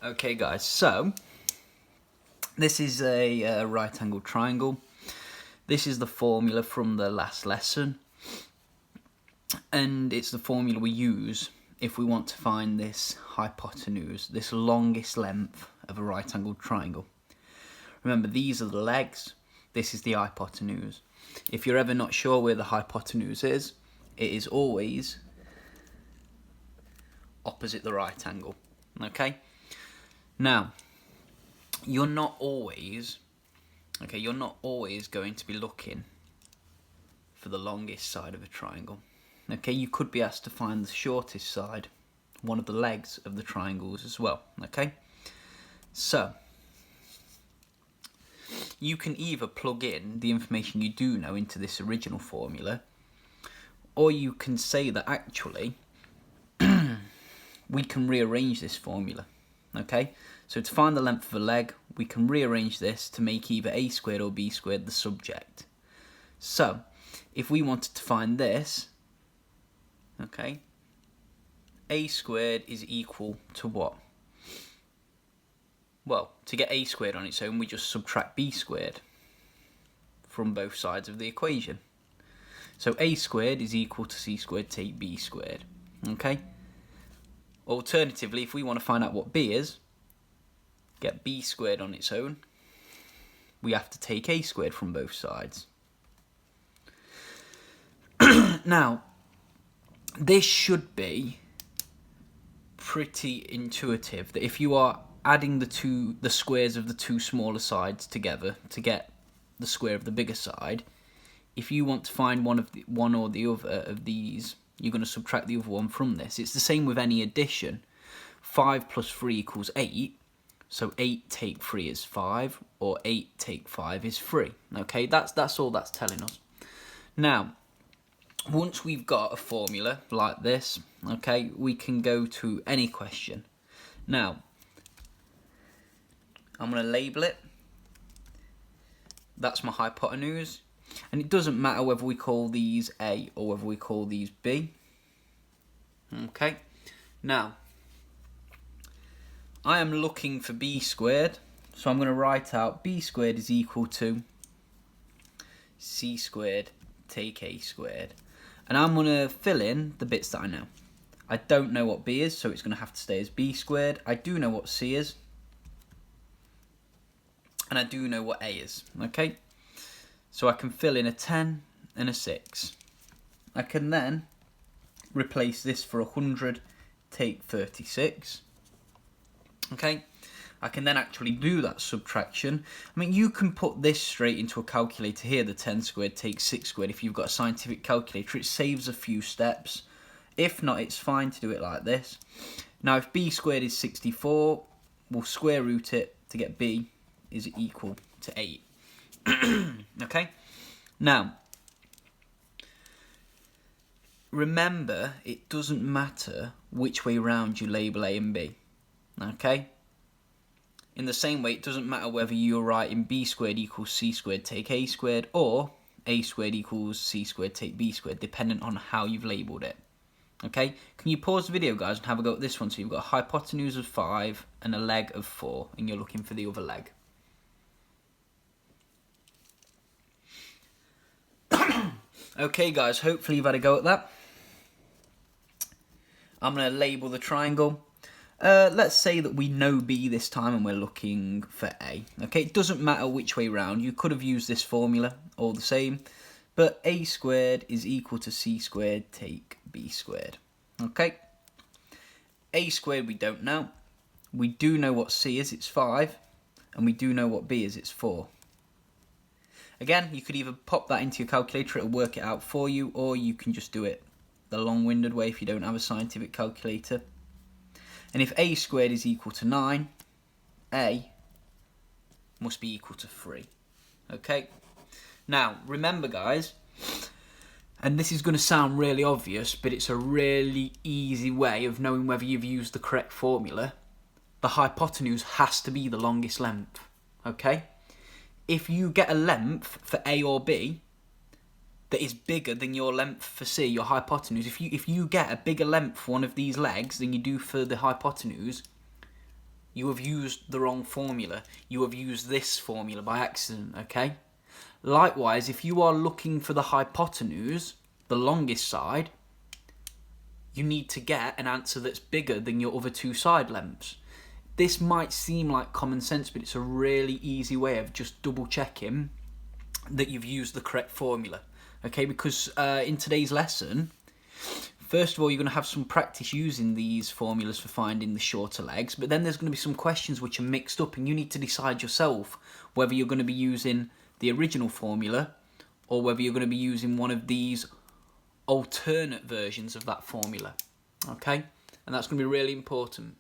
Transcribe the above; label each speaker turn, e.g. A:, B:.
A: Okay guys, so this is a right angle triangle. This is the formula from the last lesson, and it's the formula we use if we want to find this hypotenuse, this longest length of a right angled triangle. Remember, these are the legs, this is the hypotenuse. If you're ever not sure where the hypotenuse is, it is always opposite the right angle, okay? Now, you're not always going to be looking for the longest side of a triangle. Okay, you could be asked to find the shortest side, one of the legs of the triangles as well. Okay, so you can either plug in the information you do know into this original formula, or you can say that actually we can rearrange this formula. Okay, so to find the length of a leg, we can rearrange this to make either a squared or b squared the subject. So, if we wanted to find this, okay, a squared is equal to what? Well, to get a squared on its own, we just subtract b squared from both sides of the equation. So a squared is equal to c squared take b squared, okay? Alternatively, if we want to find out what b is, get b squared on its own, we have to take a squared from both sides. Now, this should be pretty intuitive, that if you are adding the squares of the two smaller sides together to get the square of the bigger side, if you want to find one or the other of these, you're going to subtract the other one from this. It's the same with any addition. 5 plus 3 equals 8, so 8 take 3 is 5, or 8 take 5 is 3. Okay, that's all that's telling us. Now, once we've got a formula like this, okay, we can go to any question. Now, I'm going to label it. That's my hypotenuse. And it doesn't matter whether we call these A or whether we call these B. Okay, now, I am looking for b squared, so I'm going to write out b squared is equal to c squared take a squared. And I'm going to fill in the bits that I know. I don't know what b is, so it's going to have to stay as b squared. I do know what c is. And I do know what a is, okay? So I can fill in a 10 and a 6. I can then replace this for 100, take 36. Okay, I can then actually do that subtraction. I mean, you can put this straight into a calculator here, the 10 squared takes 6 squared. If you've got a scientific calculator, it saves a few steps. If not, it's fine to do it like this. Now, if b squared is 64, we'll square root it to get b is equal to 8. Okay, now, remember, it doesn't matter which way round you label a and b. Okay? In the same way, it doesn't matter whether you're writing b squared equals c squared take a squared, or a squared equals c squared take b squared, dependent on how you've labelled it. Okay? Can you pause the video, guys, and have a go at this one? So you've got a hypotenuse of 5 and a leg of 4, and you're looking for the other leg. Okay, guys, hopefully you've had a go at that. I'm going to label the triangle. Let's say that we know B this time and we're looking for A. Okay, it doesn't matter which way round. You could have used this formula all the same. But A squared is equal to C squared take B squared. Okay, A squared we don't know. We do know what C is, it's 5. And we do know what B is, it's 4. Again, you could either pop that into your calculator, it'll work it out for you, or you can just do it the long-winded way if you don't have a scientific calculator. And if a squared is equal to 9, a must be equal to 3. Okay? Now, remember, guys, and this is going to sound really obvious, but it's a really easy way of knowing whether you've used the correct formula. The hypotenuse has to be the longest length. Okay? If you get a length for A or B that is bigger than your length for C, your hypotenuse, if you get a bigger length for one of these legs than you do for the hypotenuse, you have used the wrong formula. You have used this formula by accident, okay? Likewise, if you are looking for the hypotenuse, the longest side, you need to get an answer that's bigger than your other two side lengths. This might seem like common sense, but it's a really easy way of just double checking that you've used the correct formula. Okay, because in today's lesson, first of all, you're going to have some practice using these formulas for finding the shorter legs, but then there's going to be some questions which are mixed up, and you need to decide yourself whether you're going to be using the original formula or whether you're going to be using one of these alternate versions of that formula. Okay, and that's going to be really important.